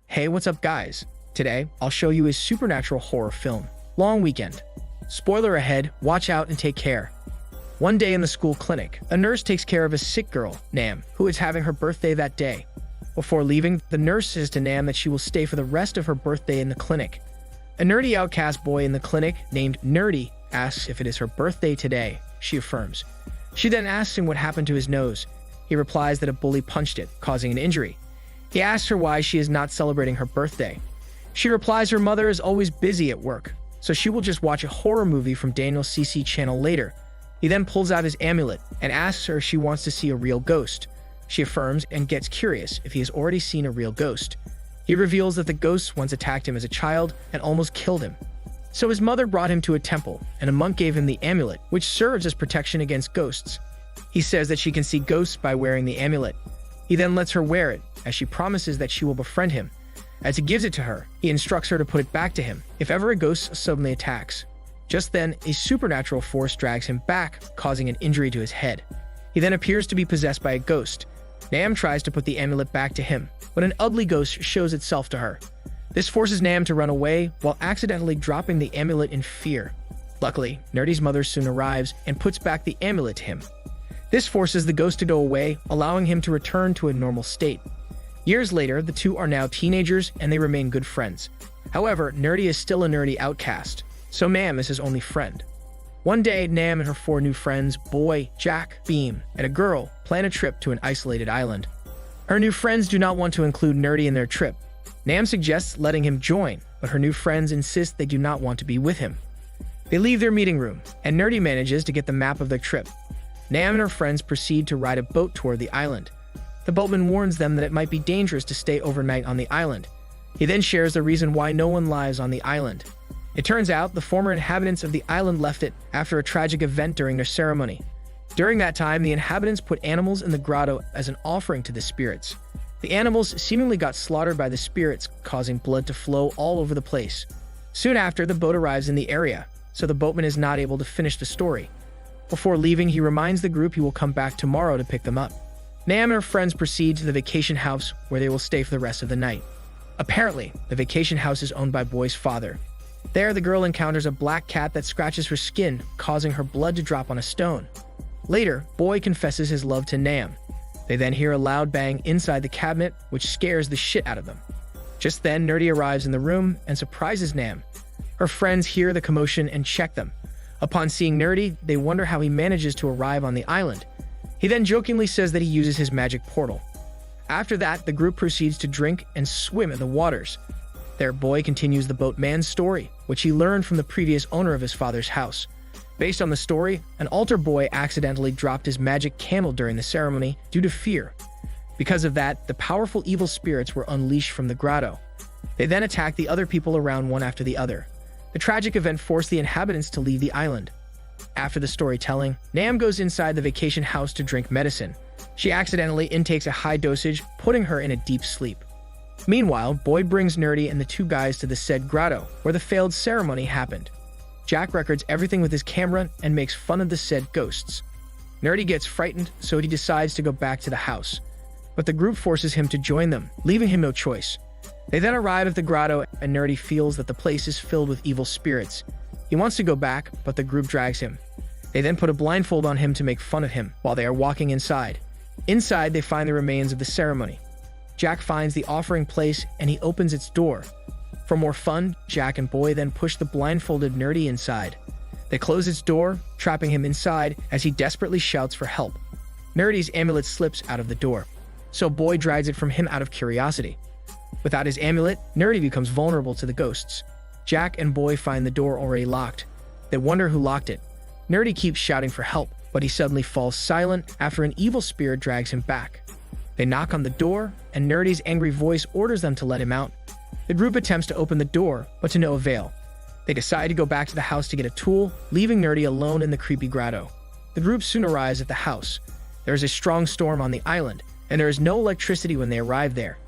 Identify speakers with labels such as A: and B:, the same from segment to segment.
A: Hey, what's up guys? Today, I'll show you a supernatural horror film, Long Weekend. Spoiler ahead, watch out and take care. One day in the school clinic, a nurse takes care of a sick girl, Nam, who is having her birthday that day. Before leaving, the nurse says to Nam that she will stay for the rest of her birthday in the clinic. A nerdy outcast boy in the clinic, named Nerdy, asks if it is her birthday today. She affirms. She then asks him what happened to his nose. He replies that a bully punched it, causing an injury. He asks her why she is not celebrating her birthday. She replies her mother is always busy at work, so she will just watch a horror movie from Daniel's CC channel later. He then pulls out his amulet and asks her if she wants to see a real ghost. She affirms and gets curious if he has already seen a real ghost. He reveals that the ghost once attacked him as a child and almost killed him. So his mother brought him to a temple, and a monk gave him the amulet, which serves as protection against ghosts. He says that she can see ghosts by wearing the amulet. He then lets her wear it, as she promises that she will befriend him. As he gives it to her, he instructs her to put it back to him if ever a ghost suddenly attacks. Just then, a supernatural force drags him back, causing an injury to his head. He then appears to be possessed by a ghost. Nam tries to put the amulet back to him, but an ugly ghost shows itself to her. This forces Nam to run away while accidentally dropping the amulet in fear. Luckily, Nerdy's mother soon arrives and puts back the amulet to him. This forces the ghost to go away, allowing him to return to a normal state. Years later, the two are now teenagers and they remain good friends. However, Nerdy is still a nerdy outcast, so Nam is his only friend. One day, Nam and her 4 new friends, Boy, Jack, Beam, and a girl, plan a trip to an isolated island. Her new friends do not want to include Nerdy in their trip. Nam suggests letting him join, but her new friends insist they do not want to be with him. They leave their meeting room, and Nerdy manages to get the map of their trip. Nam and her friends proceed to ride a boat toward the island. The boatman warns them that it might be dangerous to stay overnight on the island. He then shares the reason why no one lives on the island. It turns out the former inhabitants of the island left it after a tragic event during their ceremony. During that time, the inhabitants put animals in the grotto as an offering to the spirits. The animals seemingly got slaughtered by the spirits, causing blood to flow all over the place. Soon after, the boat arrives in the area, so the boatman is not able to finish the story. Before leaving, he reminds the group he will come back tomorrow to pick them up. Nam and her friends proceed to the vacation house where they will stay for the rest of the night. Apparently, the vacation house is owned by Boy's father. There, the girl encounters a black cat that scratches her skin, causing her blood to drop on a stone. Later, Boy confesses his love to Nam. They then hear a loud bang inside the cabinet, which scares the shit out of them. Just then, Nerdy arrives in the room and surprises Nam. Her friends hear the commotion and check them. Upon seeing Nerdy, they wonder how he manages to arrive on the island. He then jokingly says that he uses his magic portal. After that, the group proceeds to drink and swim in the waters. There, Boy continues the boatman's story, which he learned from the previous owner of his father's house. Based on the story, an altar boy accidentally dropped his magic candle during the ceremony due to fear. Because of that, the powerful evil spirits were unleashed from the grotto. They then attacked the other people around one after the other. The tragic event forced the inhabitants to leave the island. After the storytelling, Nam goes inside the vacation house to drink medicine. She accidentally intakes a high dosage, putting her in a deep sleep. Meanwhile, Boy brings Nerdy and the 2 guys to the said grotto, where the failed ceremony happened. Jack records everything with his camera and makes fun of the said ghosts. Nerdy gets frightened, so he decides to go back to the house. But the group forces him to join them, leaving him no choice. They then arrive at the grotto, and Nerdy feels that the place is filled with evil spirits. He wants to go back, but the group drags him. They then put a blindfold on him to make fun of him while they are walking inside. Inside, they find the remains of the ceremony. Jack finds the offering place and he opens its door. For more fun, Jack and Boy then push the blindfolded Nerdy inside. They close its door, trapping him inside as he desperately shouts for help. Nerdy's amulet slips out of the door, so Boy drags it from him out of curiosity. Without his amulet, Nerdy becomes vulnerable to the ghosts. Jack and Boy find the door already locked. They wonder who locked it. Nerdy keeps shouting for help, but he suddenly falls silent after an evil spirit drags him back. They knock on the door, and Nerdy's angry voice orders them to let him out. The group attempts to open the door, but to no avail. They decide to go back to the house to get a tool, leaving Nerdy alone in the creepy grotto. The group soon arrives at the house. There is a strong storm on the island, and there is no electricity when they arrive there.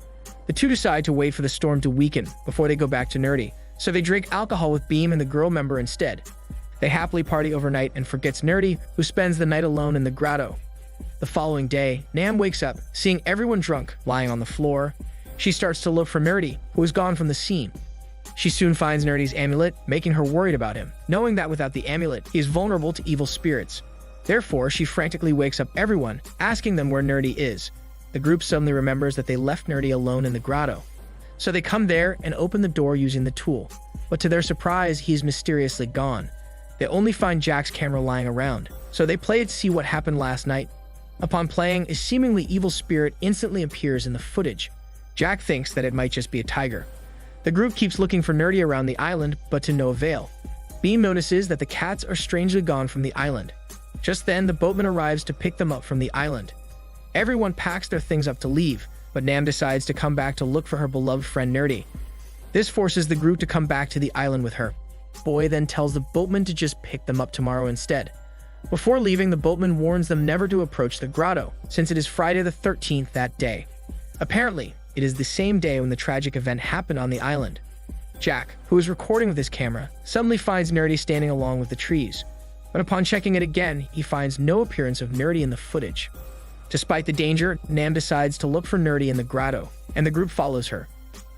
A: The two decide to wait for the storm to weaken before they go back to Nerdy, so they drink alcohol with Beam and the girl member instead. They happily party overnight and forgets Nerdy, who spends the night alone in the grotto. The following day, Nam wakes up, seeing everyone drunk, lying on the floor. She starts to look for Nerdy, who is gone from the scene. She soon finds Nerdy's amulet, making her worried about him, knowing that without the amulet, he is vulnerable to evil spirits. Therefore, she frantically wakes up everyone, asking them where Nerdy is. The group suddenly remembers that they left Nerdy alone in the grotto. So they come there and open the door using the tool. But to their surprise, he's mysteriously gone. They only find Jack's camera lying around, so they play it to see what happened last night. Upon playing, a seemingly evil spirit instantly appears in the footage. Jack thinks that it might just be a tiger. The group keeps looking for Nerdy around the island, but to no avail. Beam notices that the cats are strangely gone from the island. Just then, the boatman arrives to pick them up from the island. Everyone packs their things up to leave, but Nam decides to come back to look for her beloved friend Nerdy. This forces the group to come back to the island with her. Boy then tells the boatman to just pick them up tomorrow instead. Before leaving, the boatman warns them never to approach the grotto, since it is Friday the 13th that day. Apparently, it is the same day when the tragic event happened on the island. Jack, who is recording with his camera, suddenly finds Nerdy standing along with the trees. But upon checking it again, he finds no appearance of Nerdy in the footage. Despite the danger, Nam decides to look for Nerdy in the grotto, and the group follows her.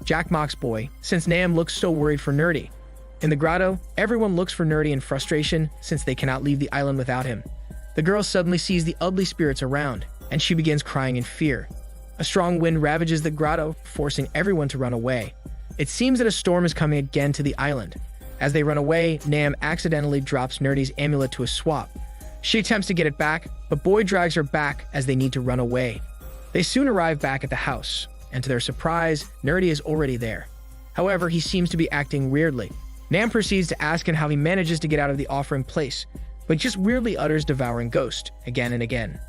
A: Jack mocks Boy, since Nam looks so worried for Nerdy. In the grotto, everyone looks for Nerdy in frustration, since they cannot leave the island without him. The girl suddenly sees the ugly spirits around, and she begins crying in fear. A strong wind ravages the grotto, forcing everyone to run away. It seems that a storm is coming again to the island. As they run away, Nam accidentally drops Nerdy's amulet to a swap. She attempts to get it back, but Boy drags her back as they need to run away. They soon arrive back at the house, and to their surprise, Nerdy is already there. However, he seems to be acting weirdly. Nam proceeds to ask him how he manages to get out of the offering place, but just weirdly utters devouring ghost again and again.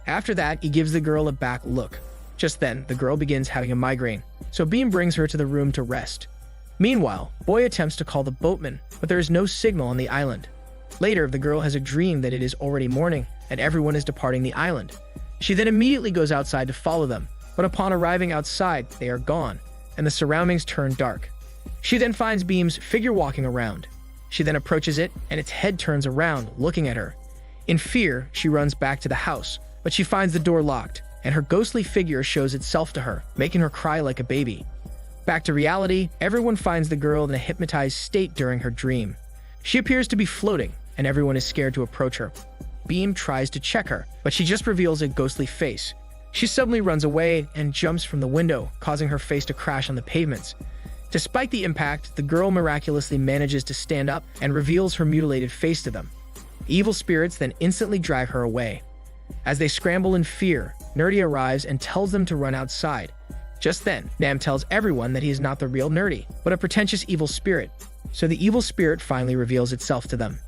A: After that, he gives the girl a back look. Just then, the girl begins having a migraine, so Beam brings her to the room to rest. Meanwhile, Boy attempts to call the boatman, but there is no signal on the island. Later, the girl has a dream that it is already morning and everyone is departing the island. She then immediately goes outside to follow them, but upon arriving outside, they are gone, and the surroundings turn dark. She then finds Beam's figure walking around. She then approaches it, and its head turns around, looking at her. In fear, she runs back to the house, but she finds the door locked, and her ghostly figure shows itself to her, making her cry like a baby. Back to reality, everyone finds the girl in a hypnotized state during her dream. She appears to be floating, and everyone is scared to approach her. Beam tries to check her, but she just reveals a ghostly face. She suddenly runs away and jumps from the window, causing her face to crash on the pavements. Despite the impact, the girl miraculously manages to stand up and reveals her mutilated face to them. Evil spirits then instantly drive her away. As they scramble in fear, Nerdy arrives and tells them to run outside. Just then, Nam tells everyone that he is not the real Nerdy, but a pretentious evil spirit. So the evil spirit finally reveals itself to them.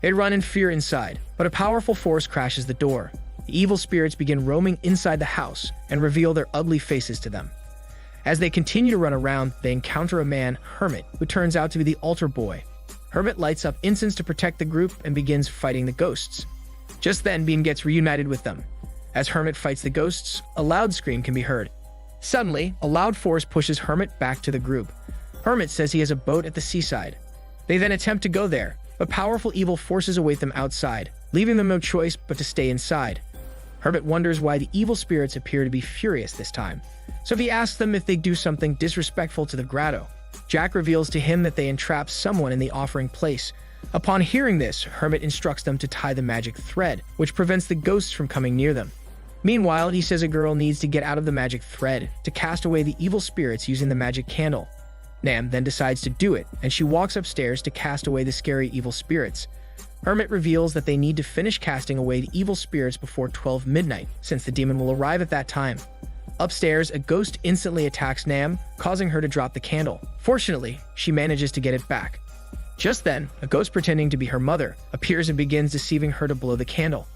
A: They run in fear inside, but a powerful force crashes the door. The evil spirits begin roaming inside the house and reveal their ugly faces to them. As they continue to run around, they encounter a man, Hermit, who turns out to be the altar boy. Hermit lights up incense to protect the group and begins fighting the ghosts. Just then, Beam gets reunited with them. As Hermit fights the ghosts, a loud scream can be heard. Suddenly, a loud force pushes Hermit back to the group. Hermit says he has a boat at the seaside. They then attempt to go there, but powerful evil forces await them outside, leaving them no choice but to stay inside. Hermit wonders why the evil spirits appear to be furious this time, so he asks them if they do something disrespectful to the grotto. Jack reveals to him that they entrap someone in the offering place. Upon hearing this, Hermit instructs them to tie the magic thread, which prevents the ghosts from coming near them. Meanwhile, he says a girl needs to get out of the magic thread to cast away the evil spirits using the magic candle. Nam then decides to do it, and she walks upstairs to cast away the scary evil spirits. Hermit reveals that they need to finish casting away the evil spirits before 12 midnight, since the demon will arrive at that time. Upstairs, a ghost instantly attacks Nam, causing her to drop the candle. Fortunately, she manages to get it back. Just then, a ghost pretending to be her mother appears and begins deceiving her to blow the candle.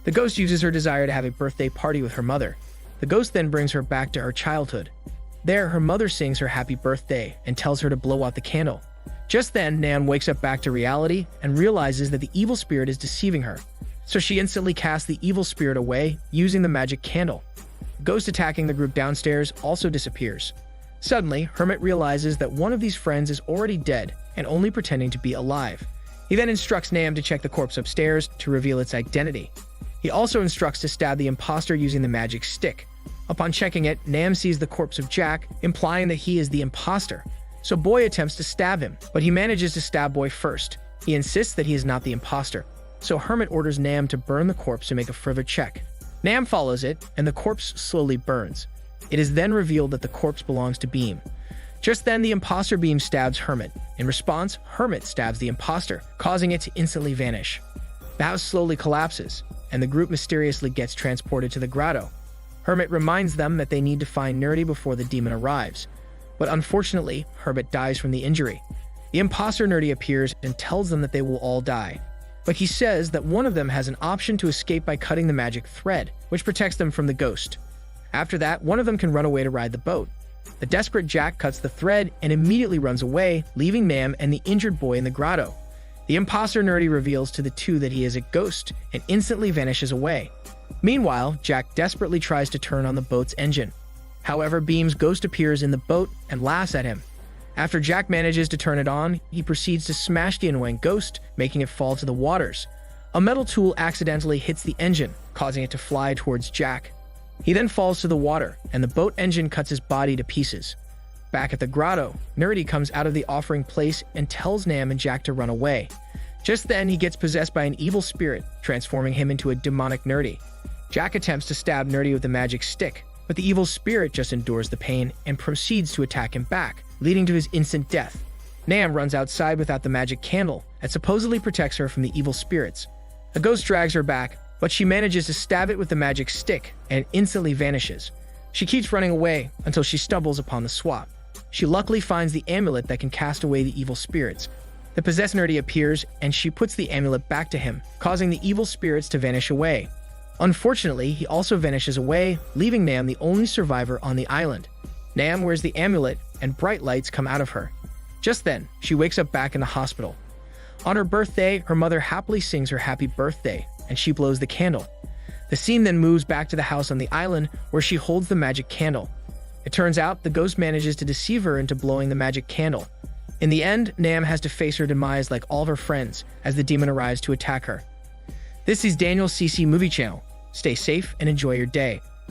A: The ghost uses her desire to have a birthday party with her mother. The ghost then brings her back to her childhood. There, her mother sings her happy birthday and tells her to blow out the candle. Just then, Nam wakes up back to reality and realizes that the evil spirit is deceiving her. So she instantly casts the evil spirit away using the magic candle. The ghost attacking the group downstairs also disappears. Suddenly, Hermit realizes that one of these friends is already dead and only pretending to be alive. He then instructs Nam to check the corpse upstairs to reveal its identity. He also instructs to stab the imposter using the magic stick. Upon checking it, Nam sees the corpse of Jack, implying that he is the imposter. So Boy attempts to stab him, but he manages to stab Boy first. He insists that he is not the imposter. So Hermit orders Nam to burn the corpse to make a further check. Nam follows it, and the corpse slowly burns. It is then revealed that the corpse belongs to Beam. Just then, the imposter Beam stabs Hermit. In response, Hermit stabs the imposter, causing it to instantly vanish. The house slowly collapses, and the group mysteriously gets transported to the grotto. Hermit reminds them that they need to find Nerdy before the demon arrives. But unfortunately, Hermit dies from the injury. The imposter Nerdy appears and tells them that they will all die. But he says that one of them has an option to escape by cutting the magic thread, which protects them from the ghost. After that, one of them can run away to ride the boat. The desperate Jack cuts the thread and immediately runs away, leaving Nam and the injured Boy in the grotto. The imposter Nerdy reveals to the two that he is a ghost and instantly vanishes away. Meanwhile, Jack desperately tries to turn on the boat's engine. However, Beam's ghost appears in the boat and laughs at him. After Jack manages to turn it on, he proceeds to smash the annoying ghost, making it fall to the waters. A metal tool accidentally hits the engine, causing it to fly towards Jack. He then falls to the water, and the boat engine cuts his body to pieces. Back at the grotto, Nerdy comes out of the offering place and tells Nam and Jack to run away. Just then, he gets possessed by an evil spirit, transforming him into a demonic Nerdy. Jack attempts to stab Nerdy with a magic stick, but the evil spirit just endures the pain and proceeds to attack him back, leading to his instant death. Nam runs outside without the magic candle and supposedly protects her from the evil spirits. A ghost drags her back, but she manages to stab it with the magic stick and instantly vanishes. She keeps running away until she stumbles upon the swap. She luckily finds the amulet that can cast away the evil spirits. The possessed Nerdy appears and she puts the amulet back to him, causing the evil spirits to vanish away. Unfortunately, he also vanishes away, leaving Nam the only survivor on the island. Nam wears the amulet and bright lights come out of her. Just then, she wakes up back in the hospital. On her birthday, her mother happily sings her happy birthday, and she blows the candle. The scene then moves back to the house on the island where she holds the magic candle. It turns out the ghost manages to deceive her into blowing the magic candle. In the end, Nam has to face her demise like all of her friends as the demon arrives to attack her. This is Daniel CC Movie Channel. Stay safe and enjoy your day.